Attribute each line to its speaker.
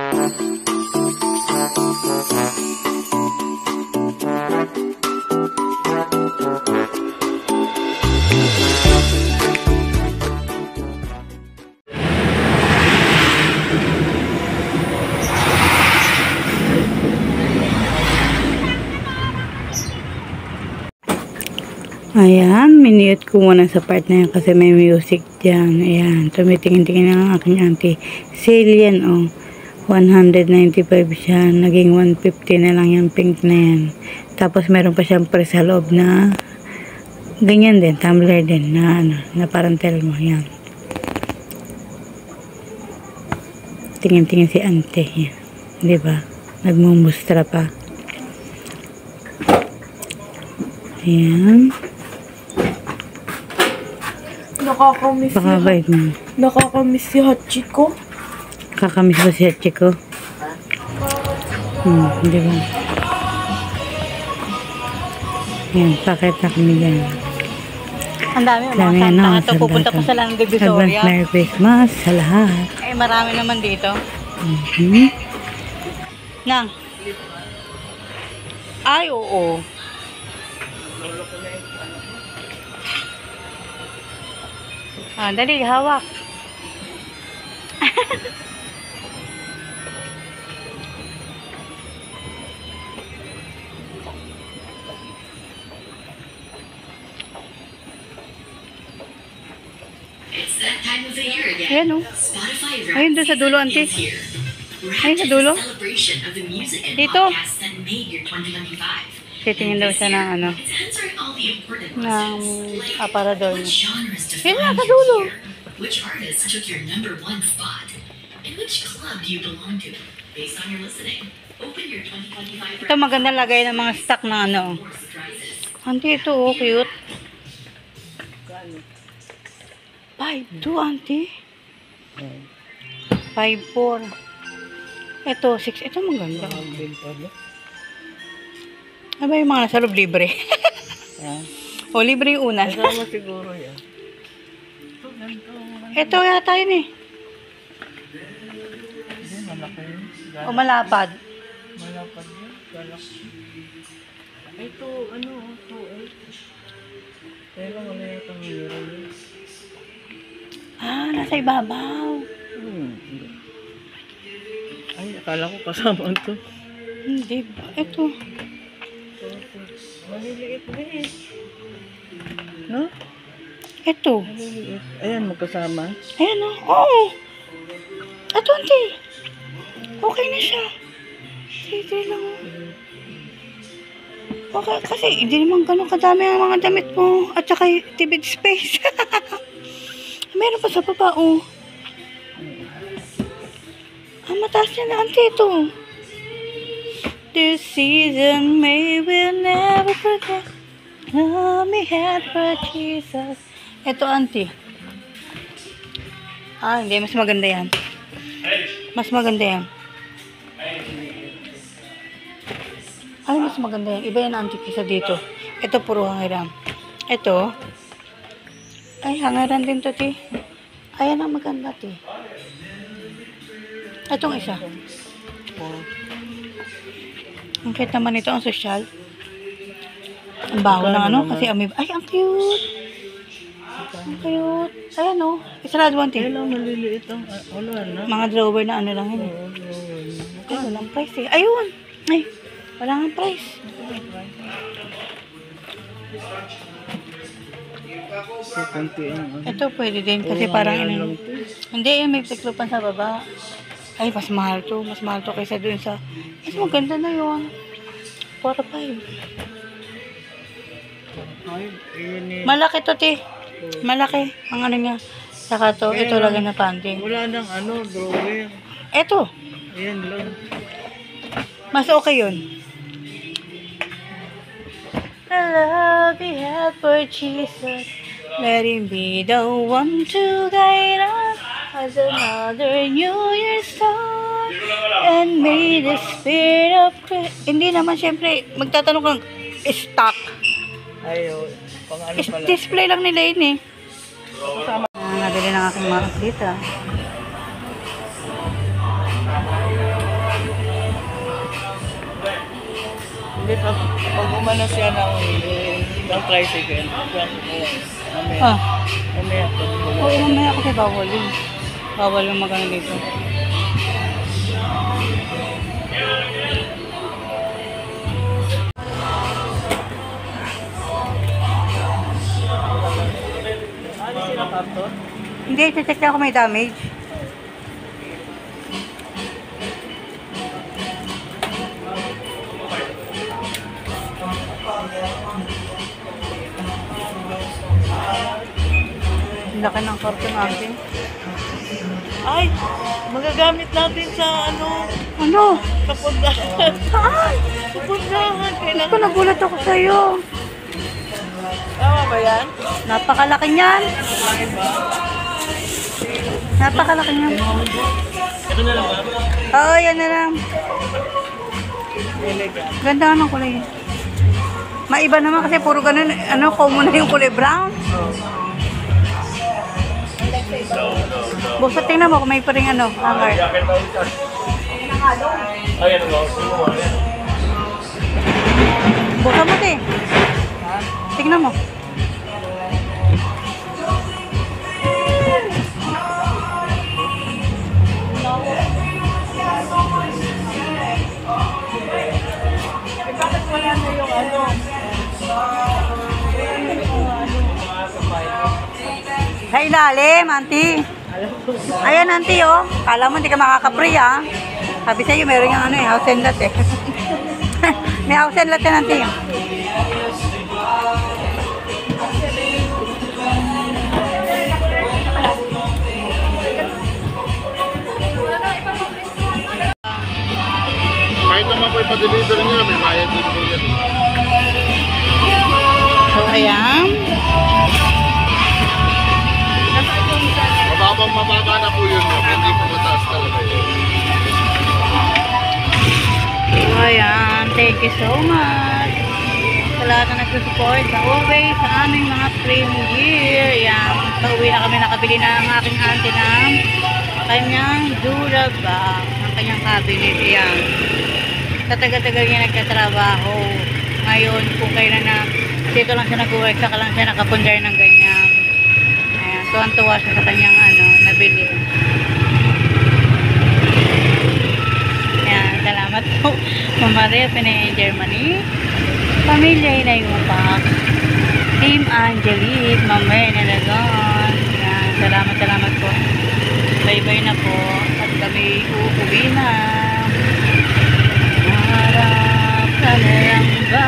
Speaker 1: Ayan, minute ko muna sa part na yan kasi may music dyan. Ayan, tumitingin-tingin ang aking auntie. Sale yan, oh. 195 siya. Naging 150 na lang yung pink na yan. Tapos meron pa siyang pre sa loob na ganyan din, tumbler din na ano, na parang telmo. Yan. Tingin-tingin si auntie. Yan. Diba? Nagmumustra pa. Ayan.
Speaker 2: Nakakamiss si Hachiko.
Speaker 1: Kakamiss ba si Hachiko? Di ba? Yan, pakita kami dyan.
Speaker 2: Ang dami mga santa ito. Pupunta pa sa Lang Divisoria.
Speaker 1: Advance Merry Christmas sa lahat.
Speaker 2: Eh, marami naman dito. Nang. Ay, oo. Ah, dali, hawak. Ayan o. Ayun doon sa dulo, auntie. Ayun sa dulo. Dito. Titingin daw siya ng ano. Ng aparador niya. Ayun na, sa dulo. Which artist took your #1 spot? And which club do you belong to? Based on your listening, open your 2025. Ito maganda lagay ng mga stock na ano. Auntie, ito oh, cute. 5'2", auntie. 5'4". Ito, 6. Ito maganda. Ano ba yung mga nasa loob libre? O, libre yung unan.
Speaker 3: Kasama siguro yan.
Speaker 1: Ito yata yun eh.
Speaker 3: Malaki yun.
Speaker 1: O malapad.
Speaker 3: Malapad yun. Ito, ano, 2.8. Pero wala yatang euro yun.
Speaker 1: Ah, nasa ibabaw.
Speaker 3: Ay, akala ko kasama ito.
Speaker 1: Hindi ba? Ito.
Speaker 3: Maliliit din eh. No?
Speaker 1: Ito.
Speaker 3: Maliliit. Ayan, magkasama.
Speaker 1: Ayan o. Oo. Ito, auntie. Okay na siya. Sige lang o. Okay, kasi hindi naman ganun kadami ang mga damit mo. At saka tibid space. Meron pa sa baba o. Ang mataas niya na, auntie, ito. This season may will never forget. Love me had for Jesus. Ito, auntie. Ah, hindi. Mas maganda yan. Mas maganda yan. Ay, mas maganda yan. Iba yan, auntie, kisa dito. Ito, puro hangiran. Ito. Ay, hangiran din to, ti. Ayan ang maganda, ti. Itong isa. Ang cute naman ito, ang social. Ang baho ng ano, kasi amoy. Ay, ang cute. Ang cute. Ayan o. Isarado mo, ti.
Speaker 3: Ayan lang, maliliit ang wala na.
Speaker 1: Mga drawer na ano lang yun. Ay, walang price eh. Ayun. Ay, wala nga price. Ito pwede din kasi parang ano. Hindi, yung may tiklupan sa baba. Ay, mas mahal to. Mas mahal to kaysa dun sa... Mas maganda na yun. 4-5. Malaki to, ti. Malaki. Ang ano niya. Saka to, ito lang na panty.
Speaker 3: Wala nang ano, drawer.
Speaker 1: Ito.
Speaker 3: Ayan lang.
Speaker 1: Mas okay yun. The love we had for Jesus, let him be the one to guide us as another New Year's star. And may the spirit of Christ. Hindi naman siyempre, magtatanong kang stock.
Speaker 3: Ayaw, pang ano pala.
Speaker 1: Display lang nila yun eh. Nabili ng aking mga dito.
Speaker 3: Hindi, pag umano siya ng tricycle, siya kukuha. Mamaya.
Speaker 1: Ah.
Speaker 3: Mamaya, pag
Speaker 1: Oo, mamaya kasi bawal yun. Bawal yung magano dito.
Speaker 3: Ano sila karton?
Speaker 1: Hindi, check na ako may damage. Ang laki ng karton natin.
Speaker 3: Ay, magagamit natin sa
Speaker 1: Ano?
Speaker 3: sa pundahan.
Speaker 1: Saan?
Speaker 3: Sa pundahan,
Speaker 1: Gusto
Speaker 3: kailangan.
Speaker 1: nagulat ako sa'yo.
Speaker 3: Tama ba yan?
Speaker 1: Napakalaki niyan. Napakalaki niyan.
Speaker 3: Ito na lang ba?
Speaker 1: Oo, yan na lang.
Speaker 3: Elegant.
Speaker 1: Ganda nga ng kulay. Maiba naman kasi puro ganun, common na yung kulay brown. Buksan, tingnan mo kung may pa rin hanger. Buksan mo, te. Tingnan mo.
Speaker 3: Bakit wala na yung
Speaker 1: Sa ilalim, auntie. Ayan, auntie, oh. Kala mo hindi ka makaka-pray, ah. Sabi sa'yo, meron yung house and lot, eh. May house and lot yan, auntie.
Speaker 4: Kahit naman po ipa-deliver nyo, may bayad din po yan.
Speaker 1: So, ayan.
Speaker 4: Mababa na po yun, ma'am. Hindi po mataas talaga yun.
Speaker 1: So, ayan. Thank you so much. Sa lahat na nagsusupport sa always sa aming mga premiere. Ayan. Pauwi na kami, nakabili na ang aking auntie ng kanyang Dura bag, ng kanyang cabinet. Ayan. Sa tagal-tagal niya nagtatrabaho. Ngayon, kung kailan na dito lang siya nag-work, saka lang siya nakapundar ng ganyan. Ayan, tuwan-tuwa siya sa kanyang nabili. Ayan, salamat po. Mama Maria, Pinay, Germany. Pamilya Inayupak. Team Angelique, Mamay, Nalagon. Ayan, salamat po. Bye-bye na po. At kami uuwi na. Harap ka na lang ba?